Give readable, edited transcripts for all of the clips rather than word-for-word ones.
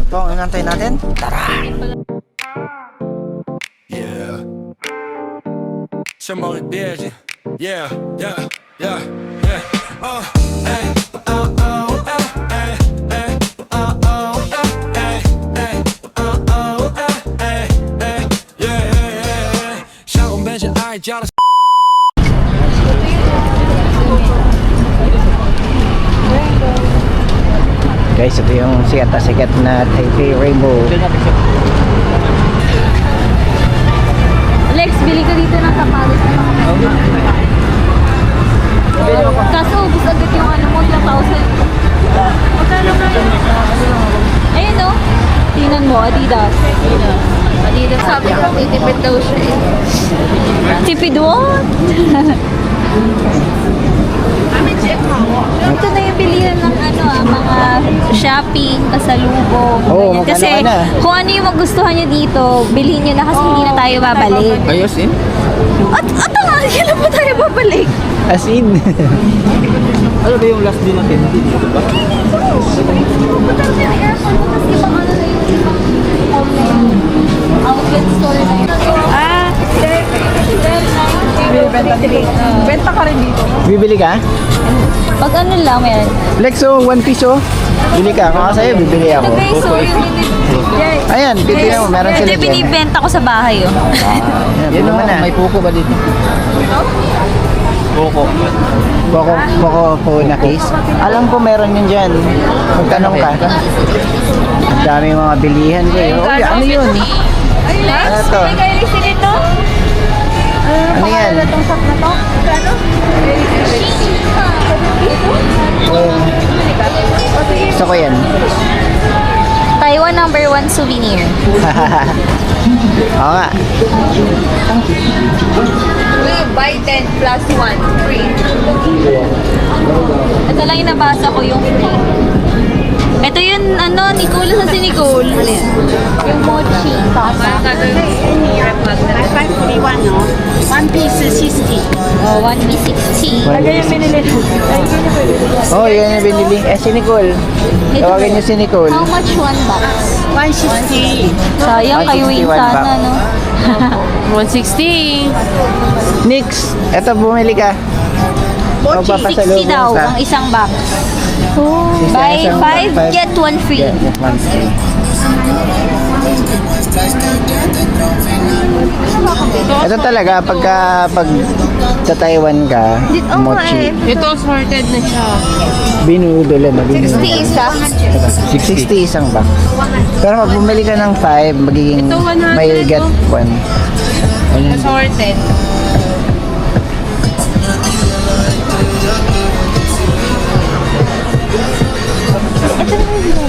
Ito ang inantay natin. Tara! Yeah. Siamo ripiegi. Yeah, yeah, yeah, yeah. Oh, hey, oh, oh, hey, hey, oh, oh, hey, hey, oh, oh, hey, hey, yeah, yeah, yeah. Siya kung medyo ay jealous. Guys, ito yung sikat na sikat na Taipei Rainbow. Lex, bili ka dito ng kapalis na mga kaso, ubus agad yung ano mo, ilang thousand. Magkano na yun? Ayun o. Tingnan mo, Adidas. Adidas. Sabi ko, titipid daw siya eh. Tipid what? Ito na yung bilihan ng ano mga shopping, pasalubong. Oo, ganyan. Kasi magkano ka na? kung ano yung magustuhan nyo dito, bilhin nyo na kasi hindi na tayo babalik. Ayos eh. At nga, hindi na ba tayo babalik? As in. Ano ba yung last din natin? Diba? Punta sa airport mo, tapos ibang ano na yung ibang outlet store na yun. Benta ka rin dito. Bibili ka? Pag ano lang, meron. Lexo, 1 piso. Bili ka. Kung sa'yo, bibili ako. The peso, yung Ayan, bibili mo. Meron sila Hindi, dyan. binibenta ko sa bahay, oh. Yan naman na. May puko ba dito? Puko. Puko na case. Alam ko meron yun dyan. Magtanong ka. Ang dami mga bilihan ko. Oh, ano yun? Ano to? May kailisin ito? Ano yan? Itong shop na to? Kano? Gusto ko yan. Taiwan #1 souvenir. Oo nga. Buy 10 plus 1 free. Ito lang yung nabasa ko, yung free. Ito yung ano, Nicole sa si Nicole. Yung mochi. Tama. 541, no? 1 piece 60. Oh, 1 piece 60. Lagay yung binili. Oh, yan yung binili. Si Nicole. Tawagan niyo si Nicole. How much one box? 160. Sayang, kayo 161 sana, box. no? 160. Nix, eto bumili ka. Mochi, 60 daw ang isang box. Buy 5, get 1 free. Yeah, get 1 free. Ito talaga, pag sa Taiwan ka, mochi, Ito sorted na siya. binudula na. 60 isa. 60 isang box. Pero pag bumili ka ng 5, magiging Ito, 100 may get to. 1. Sorted.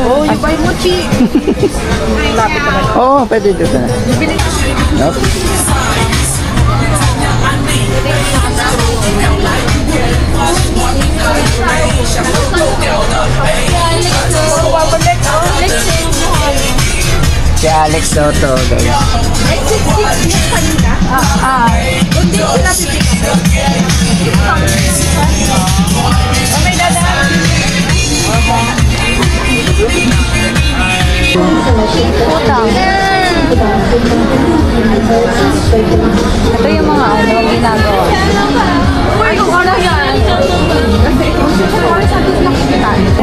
Oh, you buy mochi. Oo, pwede dito na. Nope. Si Alex Soto, guys. Utang. Ito yung mga ano, ginagawa.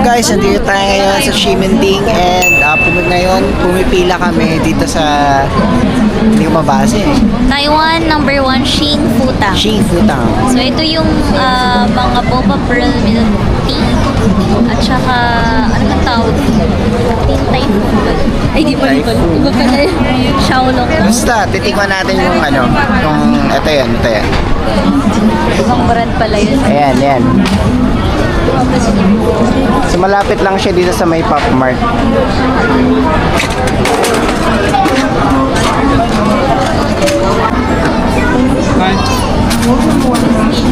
Guys, nandito tayo ngayon sa Ximending and pumipila kami dito sa hindi ko mabasa eh. Taiwan #1 Xin Futang. Xing Futang. So ito yung mga boba pearl milk tea at saka ano bang tawag? Tintay po. Ay di pa rin. Iba pa na yung Shaolong. Basta, titikman natin yung ano, kung ito yan. Ibang brand pala yun. Ayan. So malapit lang siya dito sa may Pop Mart.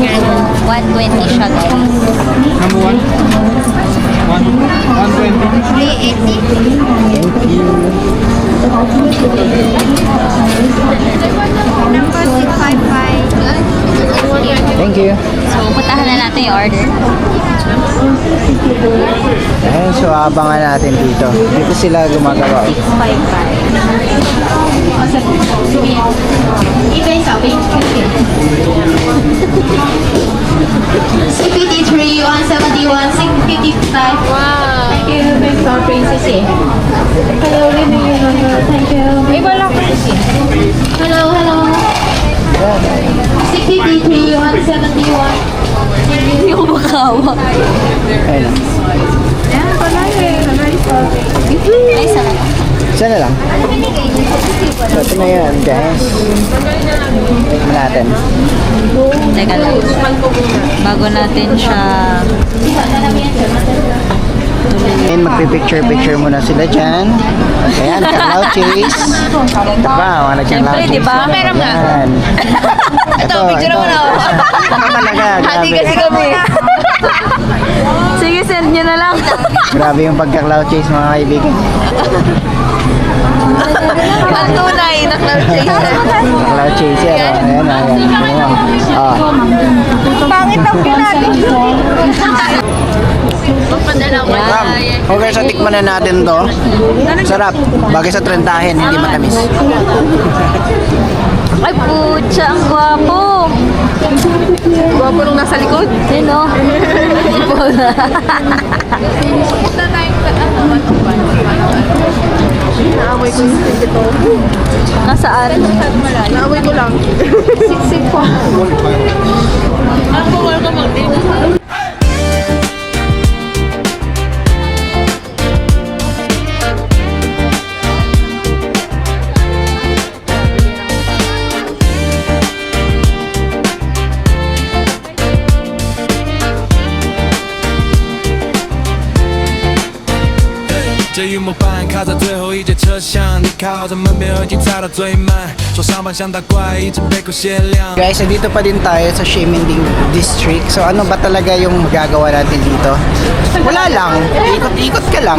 Yan. 120 siya guys. Number one? 120. 380. Thank you. So, puntahan na natin yung order. Ayan, so abangan natin dito. Dito sila gumagawa. 653, 171, 655. Wow! Thank you, thanks for princess eh. Hello, thank you. May wala ko. Hello, hello. 653, 171. Hindi ko makawa. Ayun. Ay, sarap. Isa na lang. So, ito na yan, guys. Tignan natin. Teka lang. Bago natin siya... And magpipicture-picture muna sila dyan. Ayan, Carlao Chase. Ito ba, mga nag-Carlao Siyempre, Chase. di ba? Meron nga. Ayan. Ito, picture mo na ako. Ito talaga, Hati grabe. kasi kami. Sige, send nyo na lang. Grabe yung pagka-Carlao Chase, mga kaibigan. Ang tunay na cloud chaser. Carlao Chase yan. Ayan, ayan. Oh. Pangit ang natin. Ma'am, okay, so tikman na natin to. Sarap. Bagay sa trentahin, hindi matamis. Ay, putya, ang gwapo. Gwapo nung nasa likod. Sino? Naaway ko yung ito. Nasaan? Naaway ko lang. Siksik po. Ako, welcome mag捷运末班卡在最后一节车厢，你靠着门边耳机踩到最慢，说上班像打怪，一直被狗限量。 Guys, dito pa din tayo sa Ximending District. So ano ba talaga yung magagawa natin dito? Wala lang. Ikot-ikot ka lang.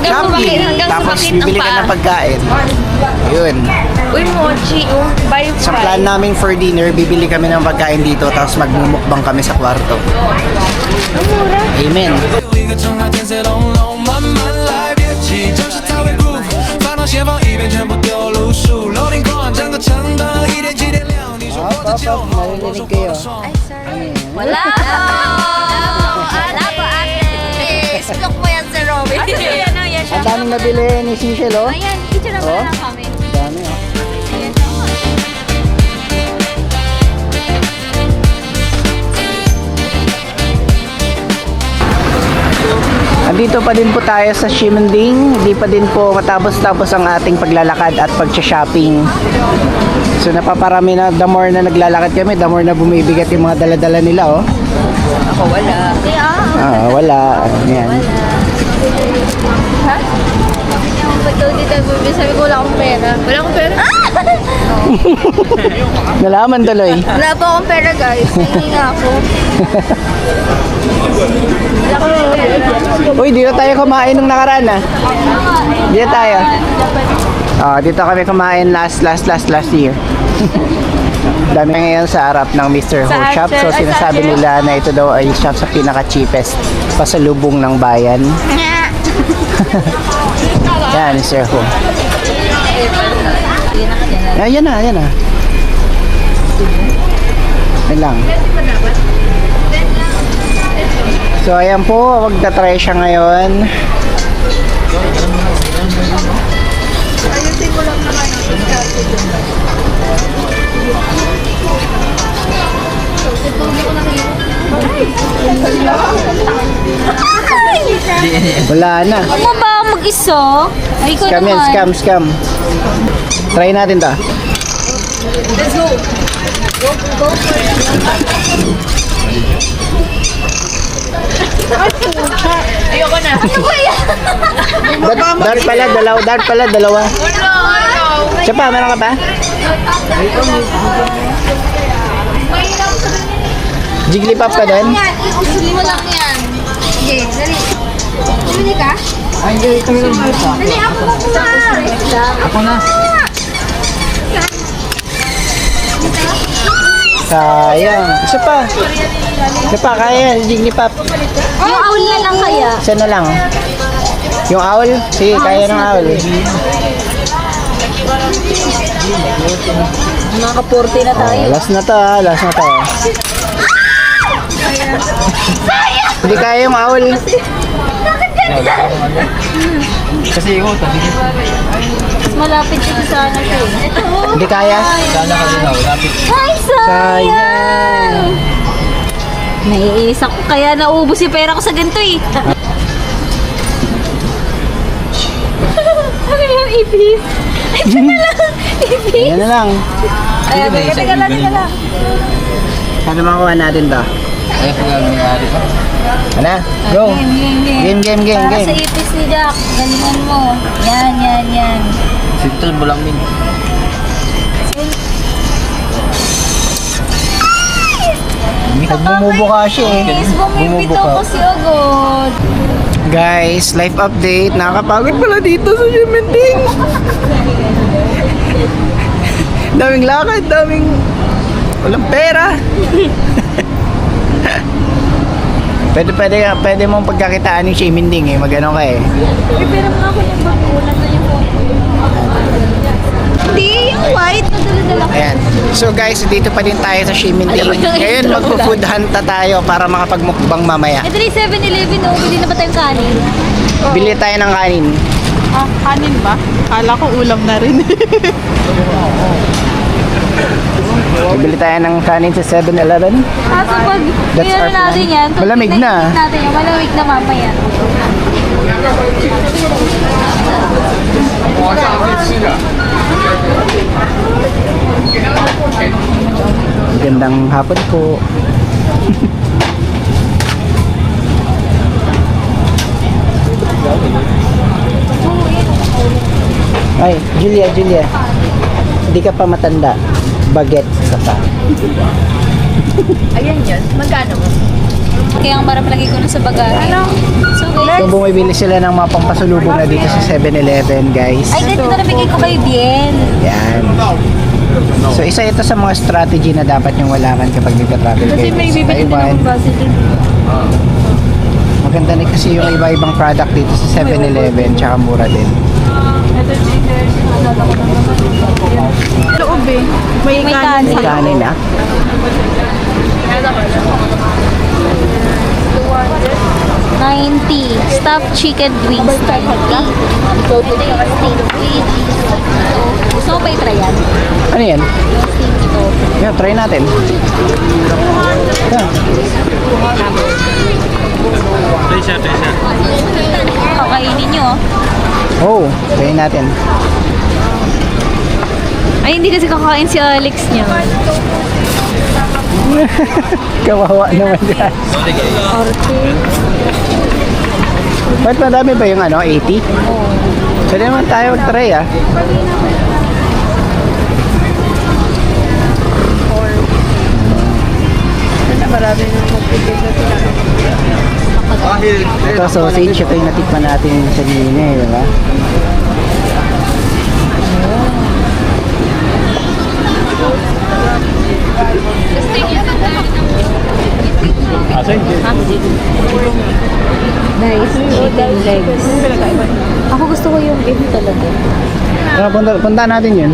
Shopping. hanggang Tapos sumakit ang bibili ka paa. ng pagkain. Yun. Uy, mochi. Buy Sa plan namin for dinner, bibili kami ng pagkain dito tapos magmumukbang kami sa kwarto. Amen. 一个城海天色朦胧，慢慢来，别急，就是太会 groove，烦恼先放一边，全部丢路数，楼顶框整个城灯一点几点亮，你说活着就好，我说活得爽。 Wala po. Wala po, ate. Splok mo yan si Robin. Ayan o, yan siya. Ang daming nabili ni Cecil, oh. Ayan, picture naman Oh. lang kami. Dami, oh. Ayan o. Andito pa din po tayo sa Ximending. Hindi pa din po matapos-tapos ang ating paglalakad at pag-shopping. So napaparami na, the more na naglalakad kami, the more na bumibigat yung mga dala-dala nila, oh. Ako wala. Wala. Ayan. Ba't daw dito bumili? Sabi ko wala akong pera. Wala akong pera. Nalaman tuloy. Wala po akong pera, guys. Hindi nga ako. Wala akong pera. Uy, dito tayo kumain nung nakaraan, ah. Dito tayo. Dito kami kumain last year. Dami ngayon sa harap ng Mr. Ho Shop. So sinasabi nila na ito daw ay shop sa pinaka-cheapest pasalubong ng bayan. Yan, Mr. Ho. Ayan na. Yan lang. So ayan po, magta-try siya ngayon. Wala na. Ano ba mag-isa? Ay, ko Scam yan, naman. scam. Try natin ta. Let's go. Go for it. Ayoko na. Ano ba yan? Dart pala, dalawa. Siya pa, meron ka pa? Jigglypuff ka din? Usuli mo lang yan. Sige, dali. Bumili ka? Ay, ito yung Dali, ako makuha. Ako na. Sayang. Isa pa. Di pa, kaya. Hindi ni Pap. Yung owl na lang kaya. Isa na lang. Yung owl? Sige, kaya ng owl. Mga ka-40 na tayo. Last na to ha, last na to. Hindi kaya yung owl. Kasi yung tabi. Mas malapit dito sa ano siya eh. Hindi kaya. Sana kanina, lapit. Ay, sayang! Naiinis ako. Kaya naubos yung pera ko sa ganito eh. Ano yung ipis? Ito na lang. Ipis. Yan na lang. Ay, teka lang. Ano makuha natin to? Ay, pagkakas nangyari pa. Ano? Go. Game. Para sa ipis ni Jack. Galingan mo. Yan. Sintol mo lang min. Bumubuka siya eh. Guys, bumibitaw ko si Agod. Guys, life update. Nakakapagod pala dito sa Cementing. Daming lakad, walang pera. pwede mong pagkakitaan ng Cementing eh. Magano ka eh. Pero mga ako yung bagulan na yung phone. Hindi, yung white. Nadala-dala ko. Ayan. So guys, dito pa din tayo sa Cementing. Ngayon magpo-food hunt na tayo para makapagmukbang mamaya. Ito yung 7-Eleven, oh. Bili na ba tayong kanin? Bili tayo ng kanin. Ah, kanin ba? Kala ko ulam na rin. Bili tayo ng kanin sa 7-Eleven. Kaso pag That's pinano our natin plan. yan, Malamig na. natin yan, malamig na mamaya. Gandang hapon po. Ay, Julia. Hindi ka pa matanda. Bagets ka pa. Ayan yun. Magkano mo? Kaya ang para palagay ko na sa bagahe. So guys, So bumibili sila ng mga pampasalubong na dito sa 7-Eleven, guys. ay ganito na bigay ko kay Bien. Yan. So isa ito sa mga strategy na dapat yung walaman kapag nagka-travel kayo sa Taiwan. Maganda na kasi yung iba-ibang product dito sa 7-Eleven, tsaka mura din. Loob eh. May May kanin. May kanin na. $90. Stuffed chicken wings. $90. Ito yung steak wings. Gusto mo ba i-try yan? Ano yan? Yung steak ito. Yeah, try natin. Yeah. Kakainin nyo. Oh, try natin. Ay, hindi kasi kakain si Alex niya. Kawawa naman yan. Ba't madami ba yung 80? Pwede naman tayo mag-try ah. Ito sausage, ito yung natikman natin sa Gine, di ba? Nice chicken legs. Ako gusto ko yung beef talaga. Punta natin yun.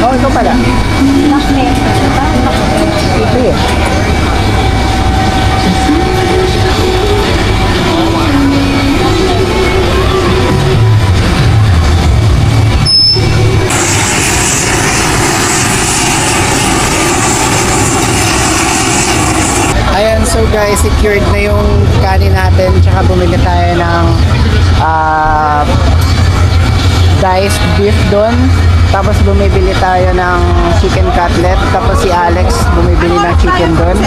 Oh, ito pala. Ito yun. Ayan, so guys, secured na yung kanin natin. Tsaka bumili tayo ng diced beef doon. Tapos bumibili tayo ng chicken cutlet. Tapos si Alex bumibili ng chicken doon.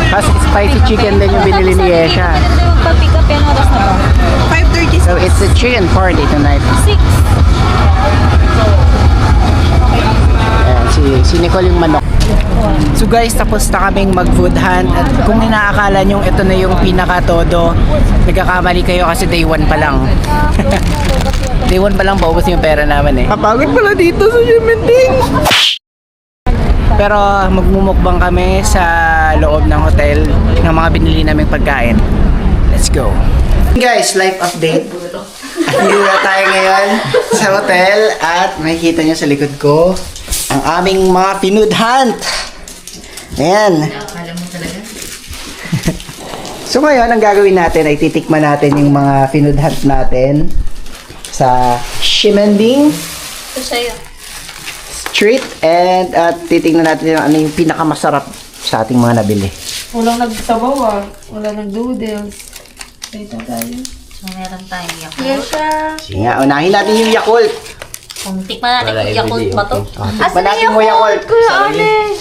Tapos spicy chicken din yung binili ni Yesha. Maganda yung pag-pick up yan, oras na ba? 5:30. So it's a chicken party tonight. 6. Ayan, si Nicole yung manok. So guys, tapos na kaming mag-food hunt. At kung inaakala nyo ito na yung pinaka-todo, nagkakamali kayo kasi day 1 pa lang. Day 1 pa lang, paubos yung pera namin eh. Kapagod pala dito sa Jimenting! Pero magmumukbang kami sa loob ng hotel ng mga binili naming pagkain. Let's go! Guys, life update. Hindi na tayo ngayon sa hotel at makikita nyo sa likod ko ang aming mga food hunt. Ayan. So ngayon, ang gagawin natin ay titikman natin yung mga food hunt natin sa Shimending Ito sa'yo. Street and at titingnan natin ano yung pinakamasarap sa ating mga nabili. Walang nagsabaw ah. Wala nag-noodles. Dito tayo. So, meron tayong Yakult. Yesha. Sige nga, unahin natin yung Yakult. Kung tikman natin kung Yakult ba to? Tikman natin mo Yakult. Kuya Alex.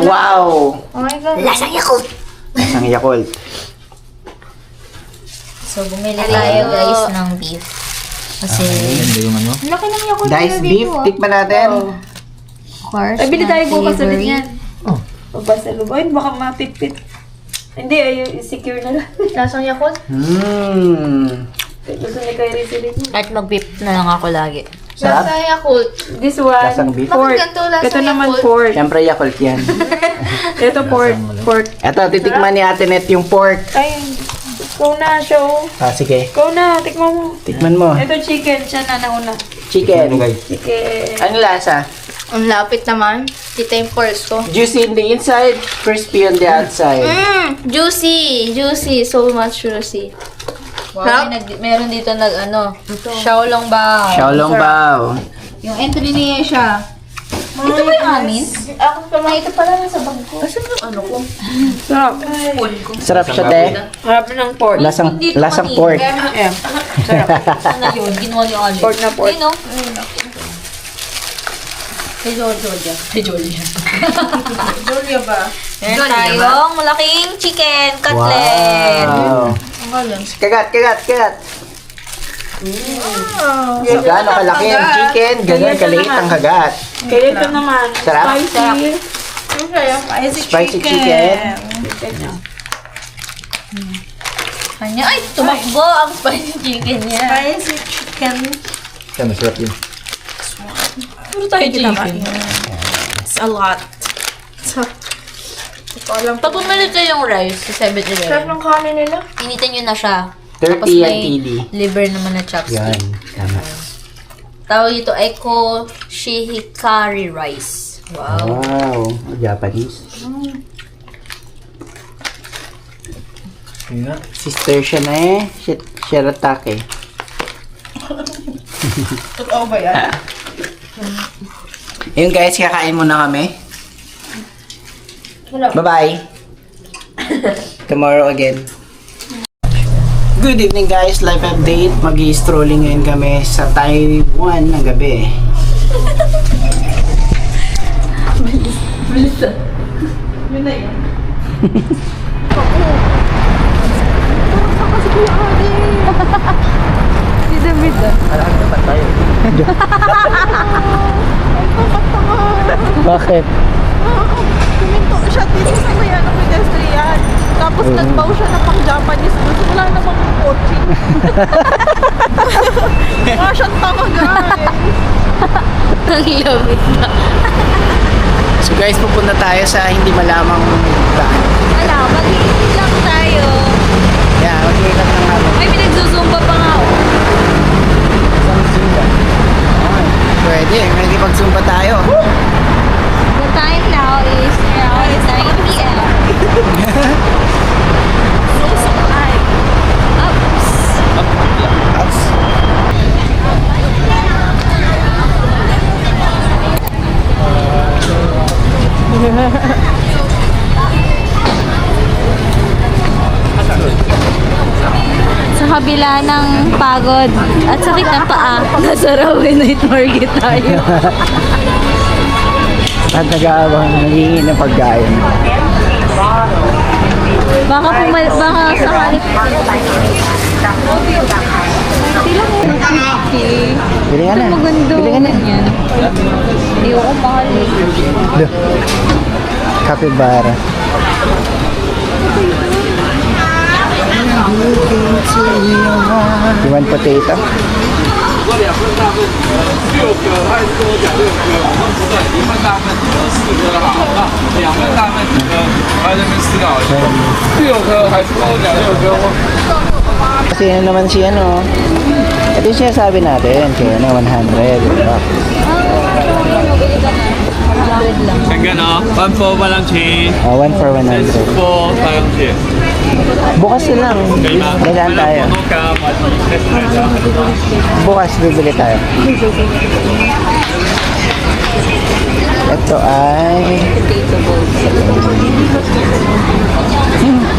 Wow! Oh my God. Lasang Yakult! Isang Yakult. So, bumili tayo guys ng beef. Kasi, Ganda yung ano. Laki ng Yakult Diced beef, tikman natin. of course, Ay, bili tayo na bukas ulit flavoring. yan. Oh. Pabasalubong. Ay, baka mapipit. Hindi, ay secure na lang. Lasang Yakult? Gusto ni Kyrie ulit. Kahit mag-beef na lang ako lagi. Sarap. Yakult. This one, Lasang beef. pork. Ito naman pork. Siyempre Yakult yan. Ito pork. Pork. Eto, titikman ni Ate Net yung pork. Ay, ikaw na, show. Sige. Ikaw na, tikman mo. Tikman mo. Ito chicken, siya na nauna. Chicken. Chicken. Ano lasa? Ang lapit naman. Tita yung purse ko. Juicy in the inside, crispy on the outside. Juicy! Juicy. So much juicy. Wow, meron dito nag-ano, Xiaolong Bao. Xiaolong bao. Yung entry ni Yesha. Ito ba yung amin? Ay, ito pala nasa bag ko. Sarap. Sarap siya, te. Sarap ng pork. Lasang Dito lasang kanina. pork. Yeah. Sarap. Ano yun? Ginawa ni Olive. Pork na pork. Ayun, no? Kay Georgia. Kay Georgia. Julia ba? Meron tayong malaking chicken cutlet. Wow. Kagat, kagat, kagat. Kung gaano kalaki ang chicken, ganyan kaliit ang kagat. Kaya ito naman. Sarap? Spicy. Spicy chicken. Kanya, ay, tumakbo ang spicy chicken niya. Spicy chicken. Kaya masarap yun. Puro tayo chicken. It's a lot. Pag bumili kayo yung rice sa Sarap 7-Eleven, ng kanin nila. initin nyo na siya. 30 Tapos yan, may TD. liver naman na chopstick. Yan, tama. Tawag dito ay koshihikari rice. Wow. Wow, Japanese. Yun nga. Sister siya na eh. Shiratake. Totoo ba yan? Ayun guys, kakain muna kami. Bye-bye. Tomorrow again. Good evening guys, live update. Mag-i-strolling ngayon kami sa Taiwan ng gabi. Yun na yan. Si David ah. Bakit? Kuminto siya dito sa may ano, pedestrian. Tapos nagbaw siya ng pang Japanese bus. Wala namang kotse. Mukha siyang tanga guys. Ang lamig na. So guys, pupunta tayo sa hindi malamang daan. Wala, mag-iisip lang tayo. Yeah, mag-iikat ng halo. Ay, pinagsusumba pa nga ako. Pwede, may pag-zumba tayo. The time now is around 9 p.m. Ups. Sa kabila ng pagod at sakit ng paa, nasa Railway Night Market tayo. At nag-aabang nangingin ng pagkain. Baka sakali. Tila mo ng 50. Bili ka na. Ito maganda. Bili ka na. Yan. Hindi ako mahal eh. Duh. Capybara. You want potato? 2个2份大份，6个，他也是跟我讲6个，不对，1份大份4个好，那2份大份几个，他在那边思考一下，6颗还是跟我讲6颗， Kasi ano naman si ano. Ito yung sinasabi natin. Kaya na 100. Diba? 100 lang. 看看哦，1 for 1 lang chi， 1 for 100. 4 lang chi， Bukas na lang. 可以吗？ Dadaan tayo. 我弄咖，把自己开始来着。 Bukas bibili tayo. Ito ay Potato balls.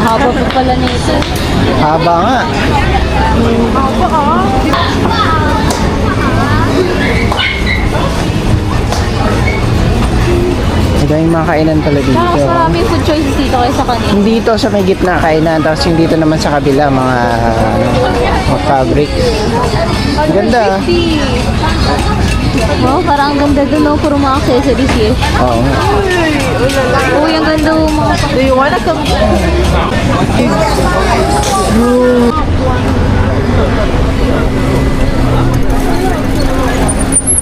Haba pa pala nito. haba nga. Madaming mga kainan pala dito. Mas maraming food choices dito kaysa kanina. Yung dito sa may gitna kainan, tapos yung dito naman sa kabila mga fabrics. Ganda. Oh, parang ang ganda dun, no? Puro mga accessories eh. Oo nga. Uy, ang ganda yung mga Do you wanna come?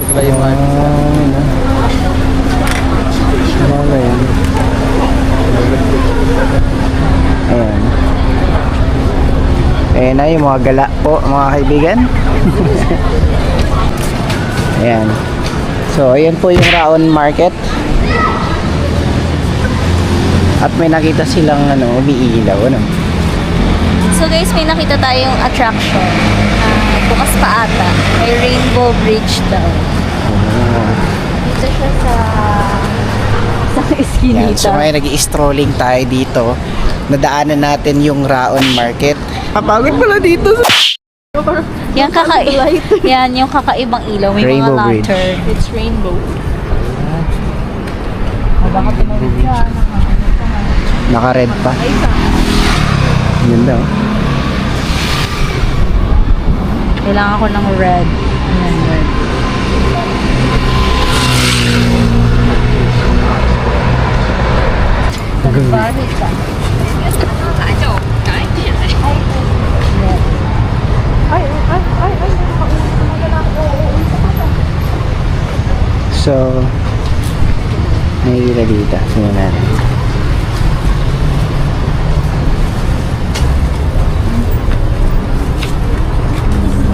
Ito yung ano. Ano ba yun? Ayan. Ayan na yung mga gala po mga kaibigan. Ayan. So, ayan po yung Raon Market. At may nakita silang ano, umiilaw. Ano? So guys, may nakita tayong attraction. Bukas pa ata. May Rainbow Bridge daw. Dito siya sa Yan. eskinita. So, may nag-i-strolling tayo dito. Nadaanan natin yung Raon Market. Kapagod pala dito. Yan yung kakaibang ilaw. May Rainbow mga Bridge. lantern. It's rainbow. Baka tumawid siya. Naka-red pa. Yun daw. Kailangan ko ng red. Ayan, red. Bakit ka? So, may ila dito. Tingnan natin.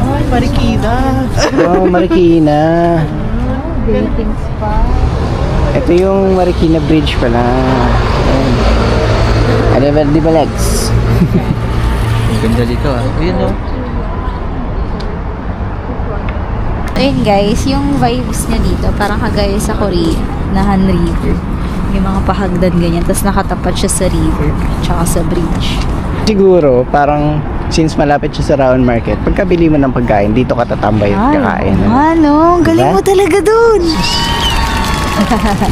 Ay, Marikina. Oh, Marikina. Dating spa. Ito yung Marikina Bridge pala. Ayan. Ano ba, di ba Lex? Ganda dito ah. Ayun oh. Ayun guys, yung vibes niya dito, parang kagaya sa Korea, na Han River. Yung mga pahagdan ganyan, tapos nakatapat siya sa river, tsaka sa bridge. Siguro, parang since malapit siya sa Raon Market, pagkabili mo ng pagkain, dito ka tatambay at kakain. Ano? Ang galing Diba? mo talaga dun!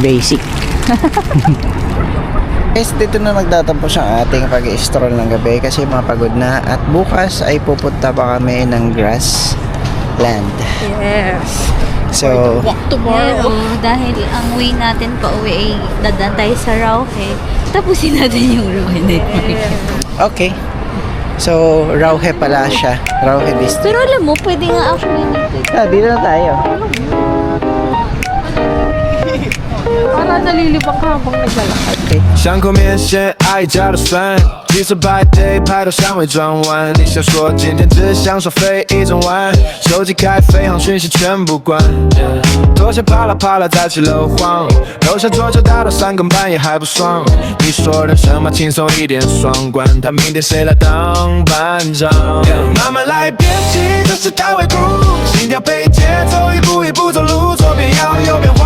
Basic. Guys, dito na magtatapos ang ating pag-stroll ng gabi kasi mapagod na at bukas ay pupunta pa kami ng grassland. Yes. So, Tomorrow. Dahil ang way natin pa uwi ay dadaan tayo sa Rauhe, tapusin natin yung Rauhe Night Market. okay. So, Rauhe pala siya. Rauhe District. Pero alam mo, pwede nga actually dito. Dito na tayo. Para nalilibang ka habang naglalakad. 巷口面线，爱加的酸，橘色白 day 拍到香味转弯。你想说今天只想耍废一整晚，手机开飞行讯息全部关。拖鞋啪啦啪啦在起楼晃，楼下桌球打到3更半夜还不爽。你说人生嘛轻松一点，双管他明天谁来当班长？慢慢来，别急，这是大尾鼓，心跳配节奏，一步一步走路，左边摇右边晃。